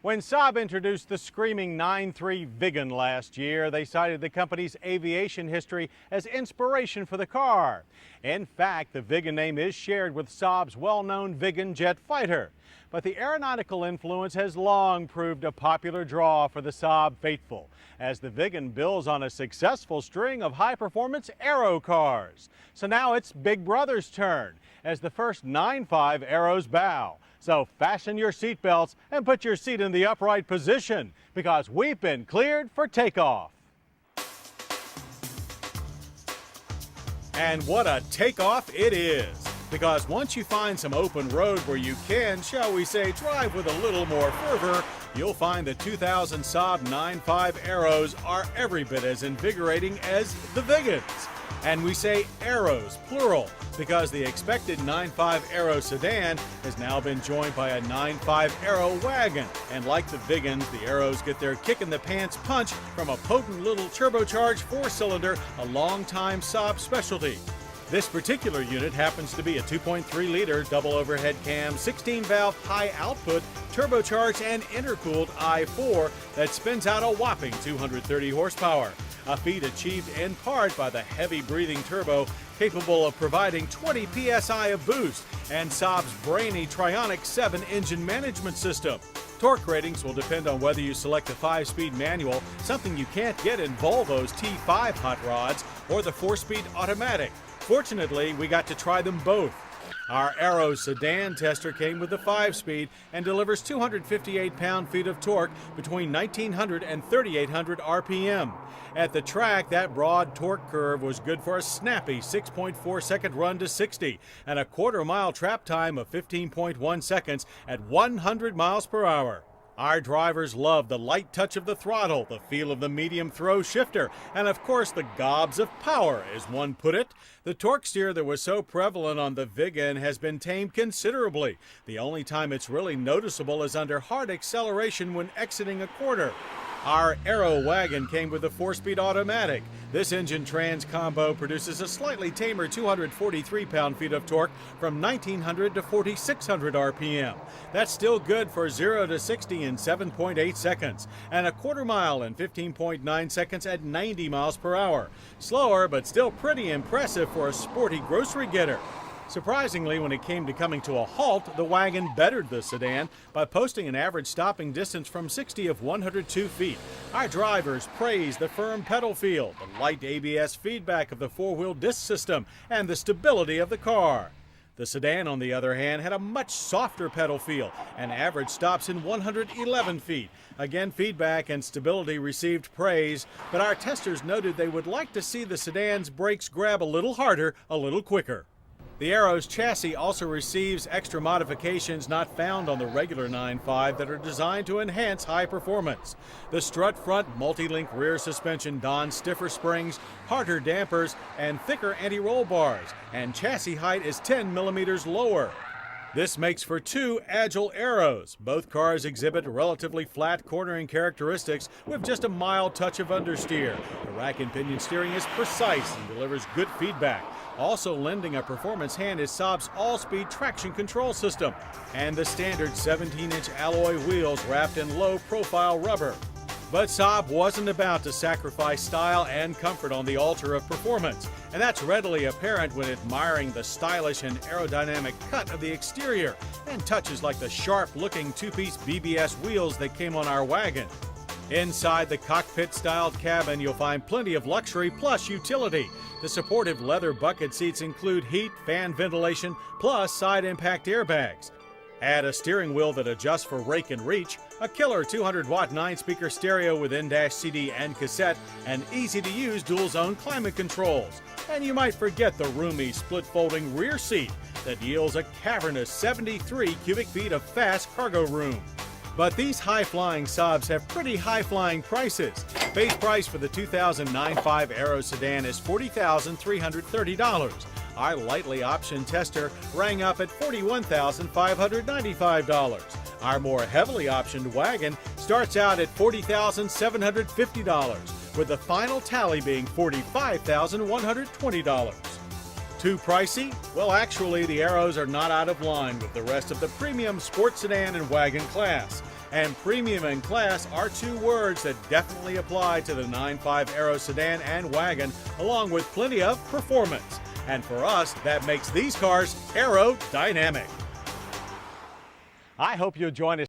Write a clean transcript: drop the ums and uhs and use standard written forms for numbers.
When Saab introduced the screaming 9.3 Wagon last year, they cited the company's aviation history as inspiration for the car. In fact, the Wagon name is shared with Saab's well-known Wagon jet fighter. But the aeronautical influence has long proved a popular draw for the Saab faithful, as the Wagon builds on a successful string of high-performance Aero cars. So now it's Big Brother's turn, as the first 9.5 Aeros bow. So fasten your seatbelts and put your seat in the upright position, because we've been cleared for takeoff. And what a takeoff it is! Because once you find some open road where you can, shall we say, drive with a little more fervor, you'll find the 2000 Saab 9.5 Aeros are every bit as invigorating as the Wagons. And we say Aeros, plural, because the expected 9.5 Aero Sedan has now been joined by a 9.5 Aero Wagon. And like the Wagons, the Aeros get their kick-in-the-pants punch from a potent little turbocharged four-cylinder, a long-time Saab specialty. This particular unit happens to be a 2.3-liter double overhead cam, 16-valve high-output, turbocharged and intercooled i4 that spins out a whopping 230 horsepower, a feat achieved in part by the heavy-breathing turbo capable of providing 20 psi of boost and Saab's brainy Trionic 7 engine management system. Torque ratings will depend on whether you select the 5-speed manual, something you can't get in Volvo's T5 hot rods, or the 4-speed automatic. Fortunately, we got to try them both. Our Aero Sedan tester came with the 5-speed and delivers 258 pound-feet of torque between 1900 and 3800 RPM. At the track, that broad torque curve was good for a snappy 6.4-second run to 60 and a quarter-mile trap time of 15.1 seconds at 100 miles per hour. Our drivers love the light touch of the throttle, the feel of the medium throw shifter, and of course the gobs of power, as one put it. The torque steer that was so prevalent on the Wagon has been tamed considerably. The only time it's really noticeable is under hard acceleration when exiting a corner. Our Aero Wagon came with a 4-speed automatic. This engine-trans combo produces a slightly tamer 243 pound-feet of torque from 1900 to 4600 RPM. That's still good for 0 to 60 in 7.8 seconds and a quarter mile in 15.9 seconds at 90 miles per hour. Slower, but still pretty impressive for a sporty grocery getter. Surprisingly, when it came to coming to a halt, the Wagon bettered the Sedan by posting an average stopping distance from 60 of 102 feet. Our drivers praised the firm pedal feel, the light ABS feedback of the four-wheel disc system, and the stability of the car. The Sedan, on the other hand, had a much softer pedal feel and average stops in 111 feet. Again, feedback and stability received praise, but our testers noted they would like to see the Sedan's brakes grab a little harder, a little quicker. The Aero's chassis also receives extra modifications not found on the regular 9.5 that are designed to enhance high performance. The strut front multi-link rear suspension dons stiffer springs, harder dampers, and thicker anti-roll bars, and chassis height is 10 millimeters lower. This makes for two agile Aeros. Both cars exhibit relatively flat cornering characteristics with just a mild touch of understeer. The rack and pinion steering is precise and delivers good feedback. Also lending a performance hand is Saab's all-speed traction control system and the standard 17-inch alloy wheels wrapped in low-profile rubber. But Saab wasn't about to sacrifice style and comfort on the altar of performance, and that's readily apparent when admiring the stylish and aerodynamic cut of the exterior and touches like the sharp-looking two-piece BBS wheels that came on our Wagon. Inside the cockpit-styled cabin, you'll find plenty of luxury plus utility. The supportive leather bucket seats include heat, fan ventilation, plus side impact airbags. Add a steering wheel that adjusts for rake and reach, a killer 200-watt 9-speaker stereo with in-dash CD and cassette, and easy-to-use dual-zone climate controls. And you might forget the roomy split-folding rear seat that yields a cavernous 73 cubic feet of fast cargo room. But these high-flying Saabs have pretty high-flying prices. Base price for the 2009 5 Aero Sedan is $40,330. Our lightly optioned tester rang up at $41,595. Our more heavily optioned Wagon starts out at $40,750, with the final tally being $45,120. Too pricey? Well, actually, the Aeros are not out of line with the rest of the premium sports sedan and wagon class. And premium and class are two words that definitely apply to the 9.5 Aero sedan and wagon, along with plenty of performance. And for us, that makes these cars aerodynamic. I hope you'll join us.